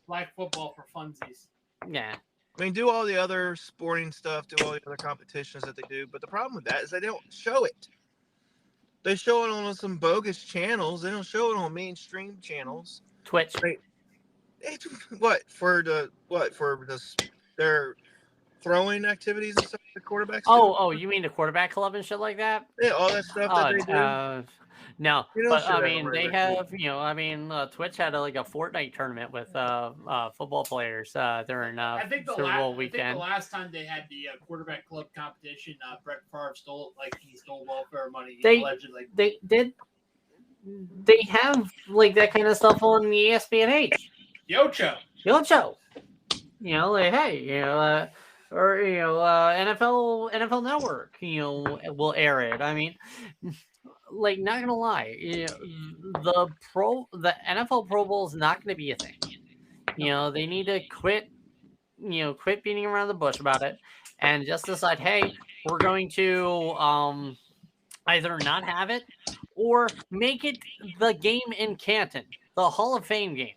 flag football for funsies. Yeah. I mean, do all the other sporting stuff, do all the other competitions that they do. But the problem with that is they don't show it. They show it on some bogus channels. They don't show it on mainstream channels. Twitch. Their throwing activities and stuff the quarterbacks do? Oh, you mean the quarterback club and shit like that? Yeah, all that stuff that they do. No, You but don't I show mean, that they right have, Twitch had a Fortnite tournament with football players during I think the Super Bowl weekend. I think the last time they had the quarterback club competition, Brett Favre stole welfare money allegedly. They have like that kind of stuff on the ESPN. Yocho. Or NFL Network, will air it. I mean, like, not gonna lie, the NFL Pro Bowl is not gonna be a thing. They need to quit beating around the bush about it and just decide, hey, we're going to either not have it or make it the game in Canton, the Hall of Fame game.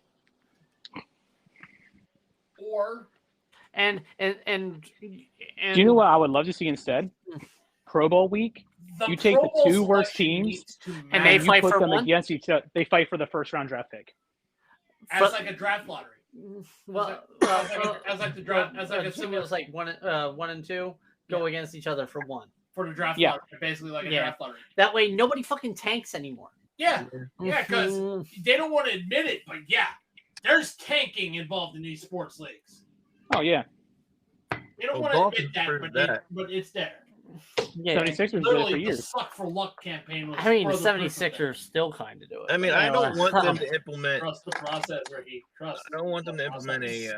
Or and do you know what I would love to see instead? Pro Bowl week. You take the 2 worst teams and they fight put for them one? against each other. They fight for the first round draft pick. As like a draft lottery. Well, as like the draft, as like a it similar was like 1 and 2 go against each other for 1. for the draft Yeah. lottery, basically like a Yeah. draft lottery. That way, nobody fucking tanks anymore. Yeah, because Mhm. they don't want to admit it, but yeah, there's tanking involved in these sports leagues. Oh yeah, They don't Well, want to Dolphins admit that, proved but, that. but it's there. Yeah, 76ers did it for Literally, the years. suck for luck campaign was. I mean, the further proof of that. 76ers still kind of do it. I mean, but, I you don't know, want them to implement. Trust the process, Ricky. Trust. I don't want them to the implement process.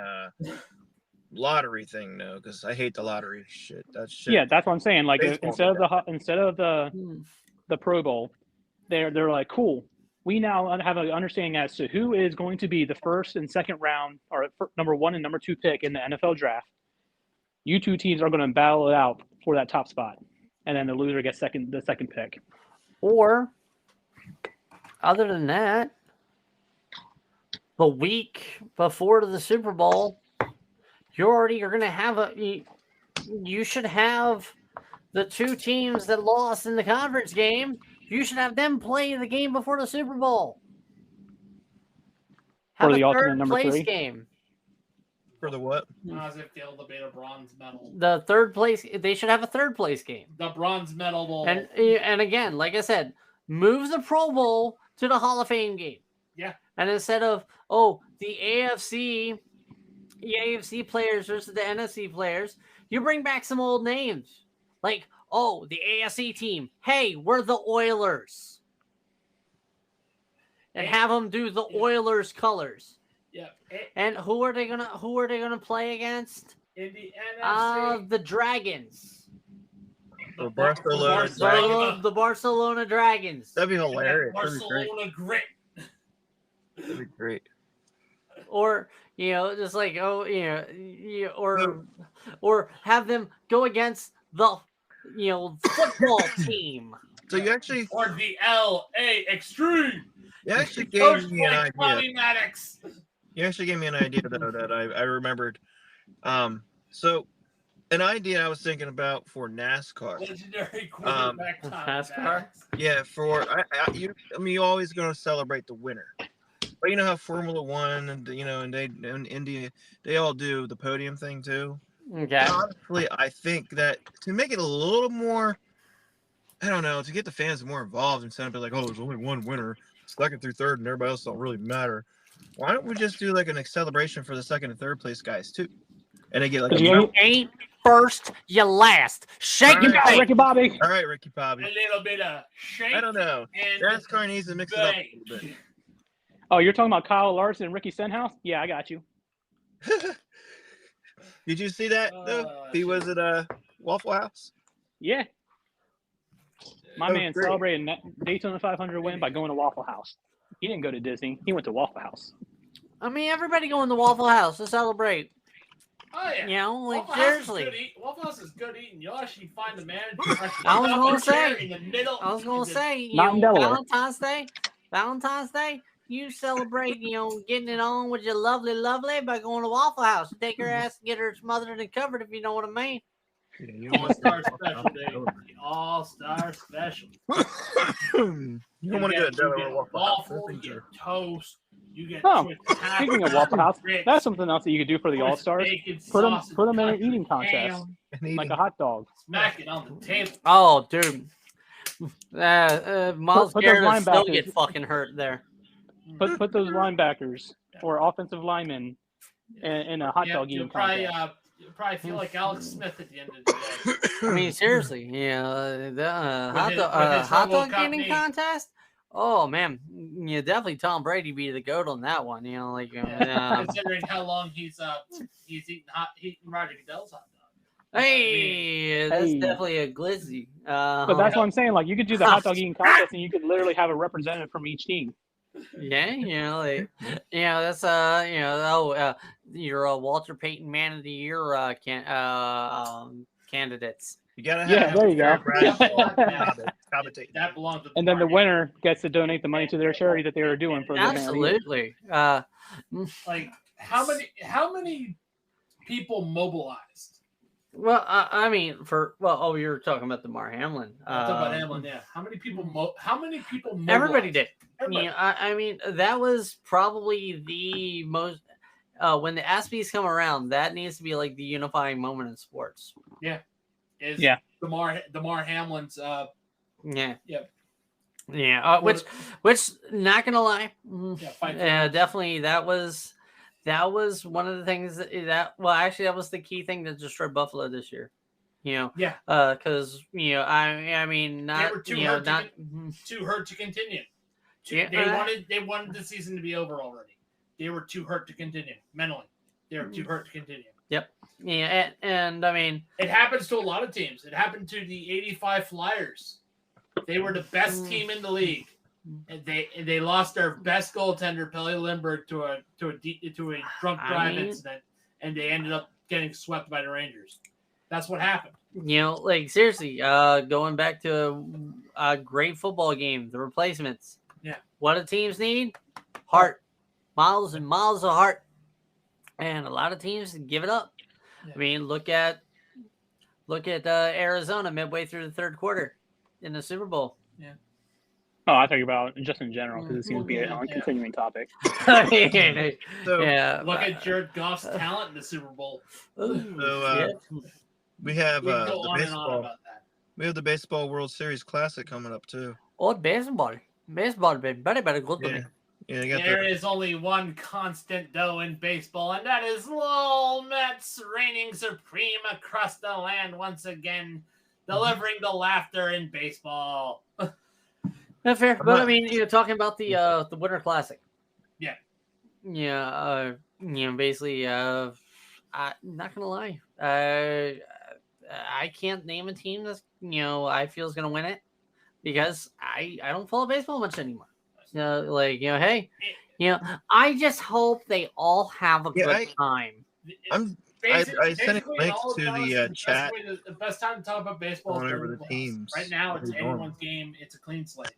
a lottery thing though, because I hate the lottery shit. That's shit. Yeah, that's what I'm saying. Like Baseball instead of Hmm. the Pro Bowl, they're like, cool. We now have an understanding as to who is going to be the first and second round, or number 1 and number 2 pick in the NFL draft. You two teams are going to battle it out for that top spot, and then the loser gets the second pick. Or, other than that, the week before the Super Bowl, you're going to have you should have the 2 teams that lost in the conference game. You should have them play the game before the Super Bowl. Have For the a ultimate third number place 3. game. For the what? As if they'll debate a bronze medal. The third place, they should have a third place game. The bronze medal will. And again, like I said, move the Pro Bowl to the Hall of Fame game. Yeah. And instead of the AFC players versus the NFC players, you bring back some old names. Like, the AFC team. Hey, we're the Oilers. And have them do the Oilers colors. Yeah. And who are they gonna play against? In the NFC. The Dragons. The Barcelona The Barcelona Dragons. That'd be hilarious. That'd be great. Barcelona grit. That'd be great. Or just like or have them go against the football team. So you actually Or the LA Extreme. gave Coached me an by idea. Bobby Maddox. You actually gave me an idea though that I remembered. So an idea I was thinking about for NASCAR. Legendary quarterback Tommy NASCAR? Maddox. Yeah, you're always going to celebrate the winner. But you know how Formula One and and India, they all do the podium thing too. Okay. And honestly, I think that to make it a little more, I don't know, to get the fans more involved instead of be like, there's only one winner, second through third, and everybody else don't really matter. Why don't we just do like a celebration for the second and third place guys too? And they get like You ain't first, you last. Shake All it, right. baby. Ricky Bobby. all right, Ricky Bobby. A little bit of shake I don't know. and NASCAR needs to mix it up a little bit. Oh, you're talking about Kyle Larson and Ricky Stenhouse? Yeah, I got you. Did you see that though? He was at Waffle House. Yeah. My Oh, man great. celebrated Daytona 500 win by going to Waffle House. He didn't go to Disney. He went to Waffle House. I mean, everybody going to Waffle House to celebrate. Oh yeah. Like Waffle House is seriously. good Waffle House is good eating. You'll actually find the manager. I was gonna say. in the middle. I was gonna say, Not in Delaware. Valentine's Day, you celebrate, getting it on with your lovely by going to Waffle House. You take her ass and get her smothered and covered, if you know what I mean. Yeah, you don't All-Star want special day. The All-Star special. you don't want to go to Delaware get Waffle House. waffle, you get toast, you get Oh, Twitter speaking of Waffle House, grits, that's something else that you could do for the with All-Stars. bacon, Put them sausage, in an country eating contest, ham, like a hot dog. Smack it on the table. Oh, dude. Miles Put those Garrett still linebackers- get fucking hurt there. Put those linebackers or offensive linemen in a hot dog eating contest. You'll probably feel like Alex Smith at the end of the day. I mean, seriously, the With his hot dog RoboCop eating knee. contest. Oh man, definitely Tom Brady be the goat on that one. Considering how long he's eating Roger Goodell's hot dog. Hey, that's Hey. definitely a glizzy. But that's what I'm saying. Like you could do the hot dog eating contest, and you could literally have a representative from each team. yeah, that's your Walter Payton Man of the Year candidates. You gotta Yeah, have there you go. Commentate. That belongs to And then the party. winner gets to donate the money to their charity that they were doing for the Man of the Year. Absolutely. Like how many people mobilized? Well, I mean, you're talking about the Mar Hamlin. Talk about Hamlin, yeah. How many people mobilized? Everybody did. Everybody. I mean, that was probably the most. when the ESPYs come around, that needs to be like the unifying moment in sports. Is Yeah. Damar Hamlin's Yeah. Yep. Yeah. Which not gonna lie, fight for yeah, us. definitely that was one of the things that well, actually, that was the key thing that destroyed Buffalo this year. Yeah. Because I mean, not were too you know hurt to not too hurt to continue. Yeah, They wanted the season to be over already. They were too hurt to continue mentally. They were too hurt to continue. yeah, and I mean, It happens to a lot of teams. It happened to the '85 Flyers. They were the best team in the league, and they lost their best goaltender, Pelle Lindbergh, to a drunk drive incident, and they ended up getting swept by the Rangers. That's what happened. like seriously, going back to a great football game, the replacements. Yeah. What do teams need? Heart, miles and miles of heart, and a lot of teams give it up. Yeah. I mean, look at Arizona midway through the third quarter in the Super Bowl. Oh, I thought you were about just in general because it seems to be a continuing topic. So, Yeah, Look at Jared Goff's talent in the Super Bowl. we have We can the go on and on baseball. about that. We have the baseball World Series Classic coming up too. baseball, been very good to me. Yeah, you got There the is only one constant though in baseball, and that is Lowell Mets reigning supreme across the land once again, delivering the laughter in baseball. Not fair, but I mean, you're talking about the Winter Classic. Yeah. Yeah. Basically, I'm not gonna lie. I can't name a team that's I feel is gonna win it because I don't follow baseball much anymore. Hey, I just hope they all have a good time. I sent a link all to honesty, the chat. The best time to talk about baseball Going is over during the playoffs. teams. Right now, it's Every normal. anyone's game. It's a clean slate.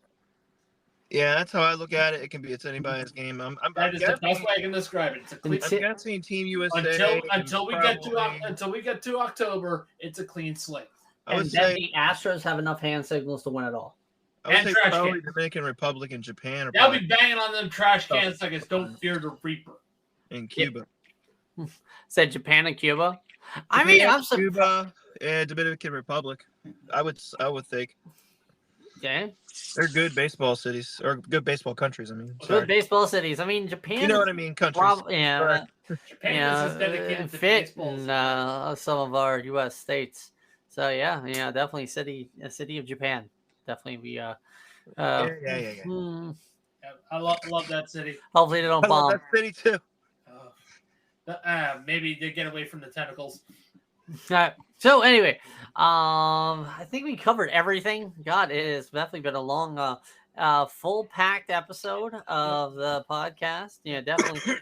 Yeah, that's how I look at it. It can be anybody's game. I'm That is the guessing, best way I can describe it. It's a clean I'm guessing Team USA until we get to October. It's a clean slate. I would And then say the Astros have enough hand signals to win it all. and trash probably cans. Dominican Republic and Japan They'll be banging on them trash cans like it's Don't Fear the Reaper. and Cuba. Said Japan and Cuba. I mean, I'm surprised. Cuba and Dominican Republic. I would think Yeah. they're good baseball cities or good baseball countries. I mean, Good sorry. baseball cities. I mean, Japan. You know what I mean? Countries. Japan is as dedicated to fit baseball. in some of our U.S. states. So yeah, definitely a city of Japan. Definitely be Yeah. I love that city. Hopefully they don't I love bomb. that city too. Maybe they get away from the tentacles. So anyway, I think we covered everything. God, it has definitely been a long, full packed episode of the podcast. Yeah, definitely.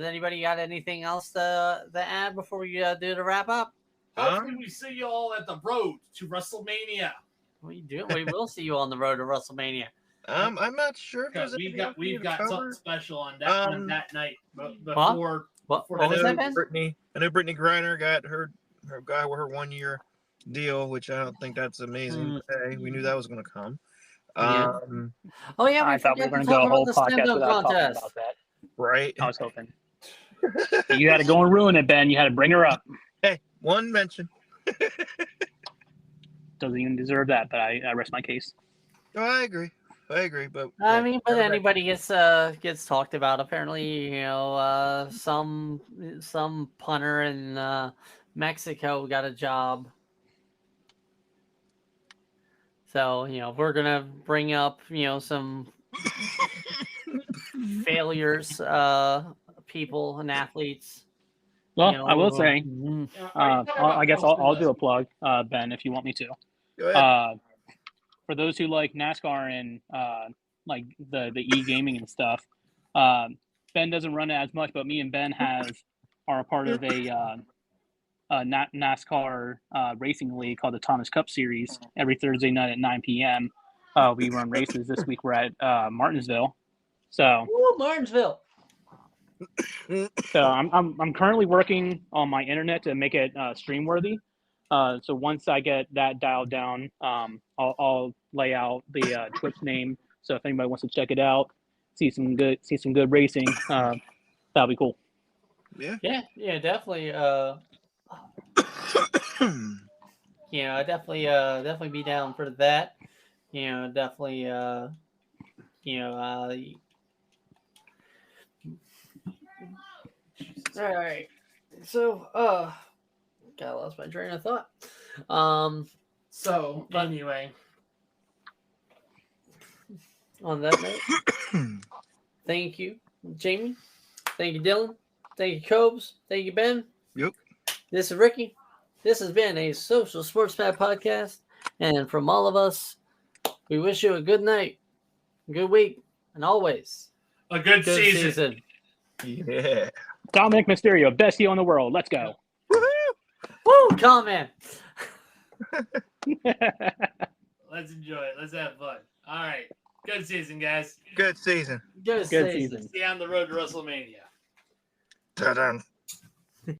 Anybody got anything else to add before we do the wrap up? Hopefully, we see you all at the road to WrestleMania. We will see you on the road to WrestleMania. I'm not sure if there's We've anything got else we need to something cover. special on that night. But before What For was the- that, Ben? I know Brittany Griner got her 1 year deal, which I don't think that's amazing. to say. We knew that was going to come. Yeah. Um, Oh yeah, I thought we were going going to to go a whole the podcast stand-up without talking contest. about that. right. I was hoping. You had to go and ruin it, Ben. You had to bring her up. Hey, one mention. Doesn't even deserve that, but I rest my case. No, I agree. But I mean, but everybody- anybody gets talked about. Apparently, some punter in Mexico got a job. So we're gonna bring up some failures, people and athletes. Well, I will say, I guess I'll I'll do a plug, Ben, if you want me to. Go ahead. For those who like NASCAR and like the e-gaming and stuff, Ben doesn't run it as much, but me and Ben are a part of a NASCAR racing league called the Thomas Cup Series. Every Thursday night at 9 p.m. We run races. This week we're at Martinsville. So Ooh, Martinsville. I'm currently working on my internet to make it stream worthy. So once I get that dialed down, I'll lay out the Twitch name. So if anybody wants to check it out, see some good racing, that'll be cool. Yeah, definitely. You know, I definitely be down for that. You know, definitely. You know. All right. So, God, I lost my train of thought. So But- anyway, On that note, thank you, Jamie. Thank you, Dylan. Thank you, Cobes. Thank you, Ben. Yep. This is Ricky. This has been a Social Sports Pad podcast. And from all of us, we wish you a good night, good week, and always a good good season. Yeah. Dominic Mysterio, best heel in the world. Let's go. Woo, comment. Let's enjoy it. Let's have fun. All right. Good season, guys. Good season. Good Good season. season. See you on the road to WrestleMania. Ta-da.